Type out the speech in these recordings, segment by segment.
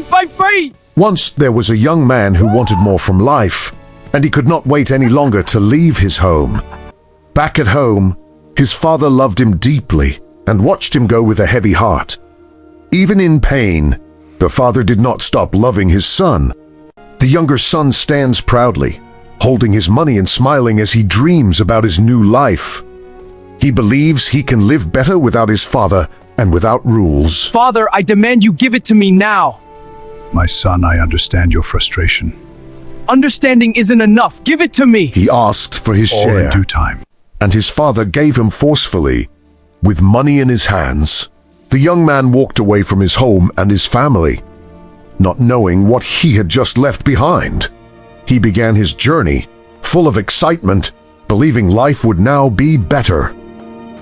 I'm free! Once there was a young man who wanted more from life, and he could not wait any longer to leave his home. Back at home, his father loved him deeply and watched him go with a heavy heart. Even in pain, the father did not stop loving his son. The younger son stands proudly, holding his money and smiling as he dreams about his new life. He believes he can live better without his father and without rules. Father, I demand you give it to me now. My son, I understand your frustration. Understanding isn't enough. Give it to me. He asked for his All share, in due time. and his father gave him forcefully. With money in his hands, the young man walked away from his home and his family, not knowing what he had just left behind. He began his journey, full of excitement, believing life would now be better.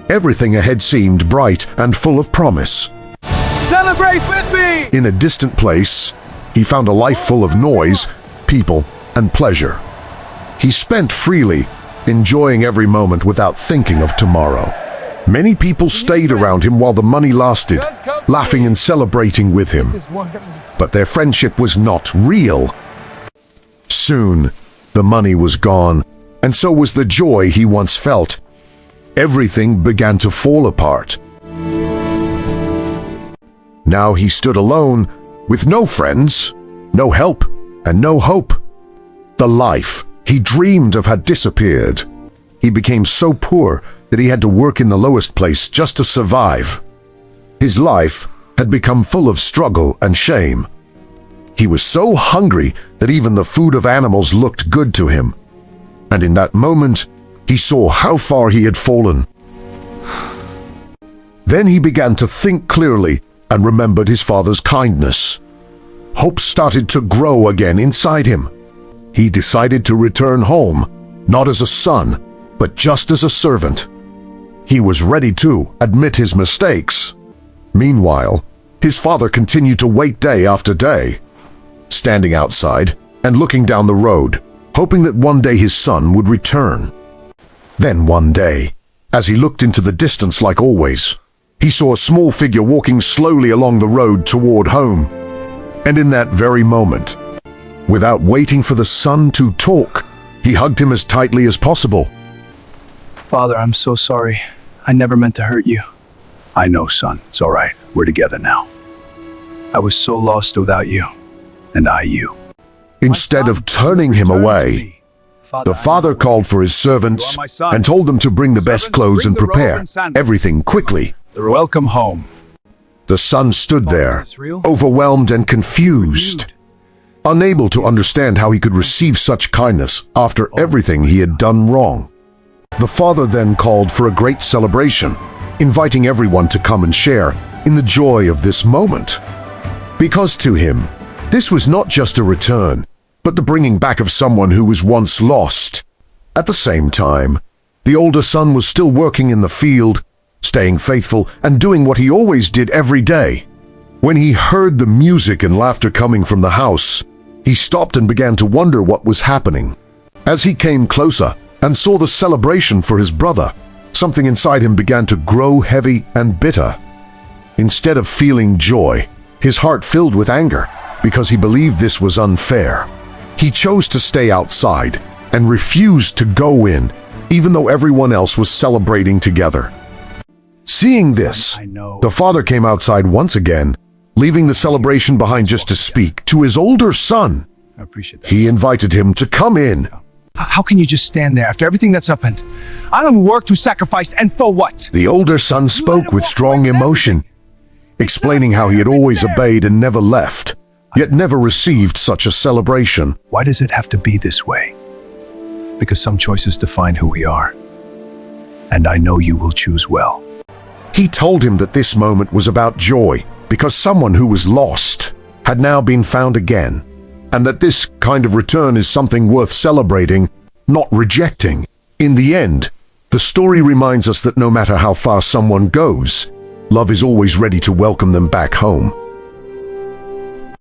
Everything ahead seemed bright and full of promise. Celebrate with me! In a distant place, he found a life full of noise, people, and pleasure. He spent freely, enjoying every moment without thinking of tomorrow. Many people stayed around him while the money lasted, laughing and celebrating with him. But their friendship was not real. Soon, the money was gone, and so was the joy he once felt. Everything began to fall apart. Now he stood alone, with no friends, no help, and no hope. The life he dreamed of had disappeared. He became so poor that he had to work in the lowest place just to survive. His life had become full of struggle and shame. He was so hungry that even the food of animals looked good to him. And in that moment, he saw how far he had fallen. Then he began to think clearly and remembered his father's kindness. Hope started to grow again inside him. He decided to return home, not as a son, but just as a servant. He was ready to admit his mistakes. Meanwhile, his father continued to wait day after day, standing outside and looking down the road, hoping that one day his son would return. Then one day, as he looked into the distance like always, he saw a small figure walking slowly along the road toward home. And in that very moment, without waiting for the son to talk, he hugged him as tightly as possible. Father, I'm so sorry. I never meant to hurt you. I know, son. It's all right. We're together now. I was so lost without you. And I you. Instead of turning him away, the father called for his servants and told them to bring the best clothes and prepare everything quickly. Welcome home. The son stood there, overwhelmed and confused, unable to understand how he could receive such kindness after everything he had done wrong. The father then called for a great celebration, inviting everyone to come and share in the joy of this moment. Because to him, this was not just a return, but the bringing back of someone who was once lost. At the same time, the older son was still working in the field, staying faithful and doing what he always did every day. When he heard the music and laughter coming from the house, he stopped and began to wonder what was happening. As he came closer and saw the celebration for his brother, something inside him began to grow heavy and bitter. Instead of feeling joy, his heart filled with anger because he believed this was unfair. He chose to stay outside and refused to go in, even though everyone else was celebrating together. Seeing this, the father came outside once again, leaving the celebration behind just to speak to his older son. I appreciate that. He invited him to come in. How can you just stand there after everything that's happened? I don't work to sacrifice, and for what? The older son spoke with strong emotion, explaining how he had always obeyed and never left, yet never received such a celebration. Why does it have to be this way? Because some choices define who we are. And I know you will choose well. He told him that this moment was about joy, because someone who was lost had now been found again, and that this kind of return is something worth celebrating, not rejecting. In the end, the story reminds us that no matter how far someone goes, love is always ready to welcome them back home.